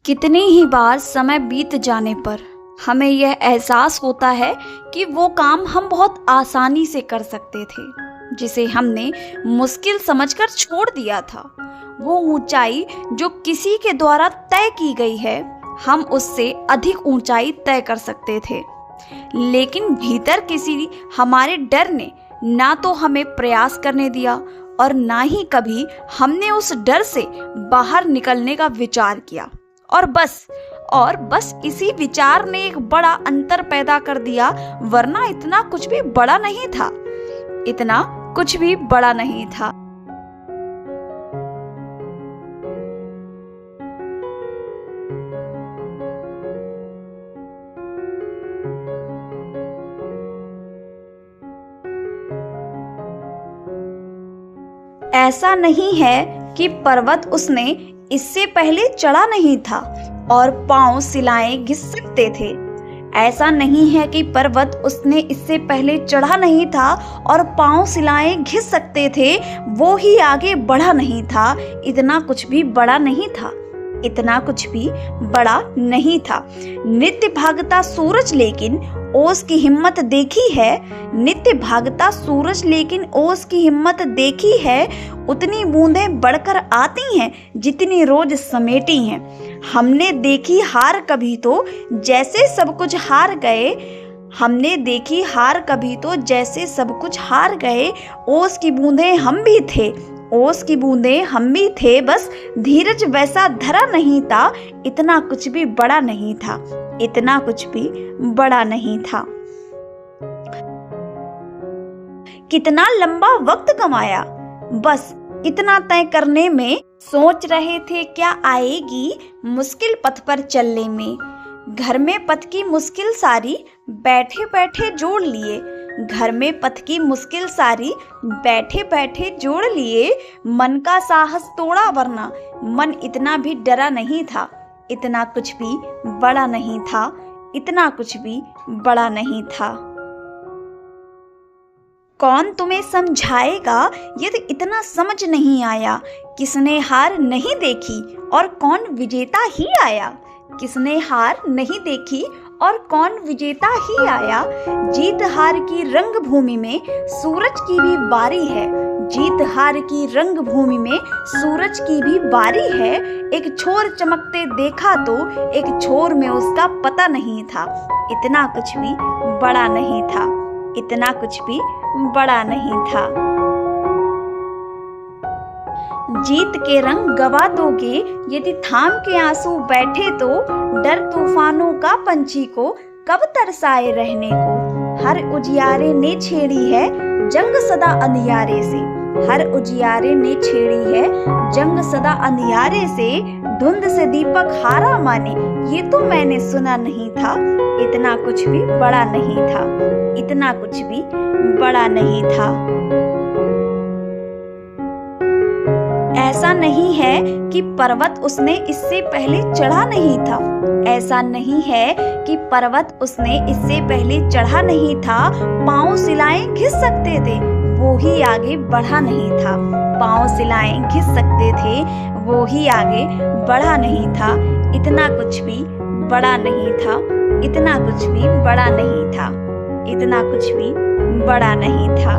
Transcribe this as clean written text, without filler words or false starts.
कितनी ही बार समय बीत जाने पर हमें यह एहसास होता है कि वो काम हम बहुत आसानी से कर सकते थे जिसे हमने मुश्किल समझकर छोड़ दिया था। वो ऊंचाई जो किसी के द्वारा तय की गई है, हम उससे अधिक ऊंचाई तय कर सकते थे, लेकिन भीतर किसी हमारे डर ने ना तो हमें प्रयास करने दिया और ना ही कभी हमने उस डर से बाहर निकलने का विचार किया। और बस इसी विचार ने एक बड़ा अंतर पैदा कर दिया, वरना इतना कुछ भी बड़ा नहीं था, इतना कुछ भी बड़ा नहीं था। ऐसा नहीं है कि पर्वत उसने इससे पहले चढ़ा नहीं था और पांव सिलाएं घिस सकते थे। ऐसा नहीं है कि पर्वत उसने इससे पहले चढ़ा नहीं था और पांव सिलाएं घिस सकते थे, वो ही आगे बढ़ा नहीं था। इतना कुछ भी बड़ा नहीं था, इतना कुछ भी बड़ा नहीं था। नित्य भागता सूरज लेकिन ओस की हिम्मत देखी है, नित्य भागता सूरज लेकिन ओस की हिम्मत देखी है। उतनी बूंदें बढ़कर आती हैं जितनी रोज समेटी हैं। हमने देखी हार कभी तो जैसे सब कुछ हार गए, हमने देखी हार कभी तो जैसे सब कुछ हार गए। ओस की बूंदें हम भी थे, ओस की बूंदें हम भी थे, बस धीरज वैसा धरा नहीं था। इतना कुछ भी बड़ा नहीं था, इतना कुछ भी बड़ा नहीं था। कितना लंबा वक्त कमाया, बस इतना तय करने में। सोच रहे थे क्या आएगी मुश्किल पथ पर चलने में। घर में पथ की मुश्किल सारी बैठे बैठे जोड़ लिए, घर में पथ की मुश्किल सारी बैठे बैठे जोड़ लिए। मन का साहस तोड़ा वरना मन इतना भी डरा नहीं था, इतना कुछ भी बड़ा नहीं था, इतना कुछ भी बड़ा नहीं था। कौन तुम्हें समझाएगा यदि इतना समझ नहीं आया। किसने हार नहीं देखी और कौन विजेता ही आया, किसने हार नहीं देखी और कौन विजेता ही आया। जीत हार की रंग भूमि में सूरज की भी बारी है, जीत हार की रंग भूमि में सूरज की भी बारी है। एक छोर चमकते देखा तो एक छोर में उसका पता नहीं था। इतना कुछ भी बड़ा नहीं था, इतना कुछ भी बड़ा नहीं था। जीत के रंग गवा दोगे यदि थाम के आंसू बैठे तो। डर तूफानों का पंछी को कब तरसाए रहने को। हर उजियारे ने छेड़ी है जंग सदा अंधियारे से, हर उजियारे ने छेड़ी है जंग सदा अंधियारे से। धुंध से दीपक हारा माने ये तो मैंने सुना नहीं था। इतना कुछ भी बड़ा नहीं था, इतना कुछ भी बड़ा नहीं था। ऐसा नहीं है कि पर्वत उसने इससे पहले चढ़ा नहीं था, ऐसा नहीं है कि पर्वत उसने इससे पहले चढ़ा नहीं था। पांव सिलाएं घिस सकते थे, वो ही आगे बढ़ा नहीं था। पांव सिलाएं घिस सकते थे, वो ही आगे बढ़ा नहीं था। इतना कुछ भी बड़ा नहीं था, इतना कुछ भी बड़ा नहीं था, इतना कुछ भी बड़ा नहीं था।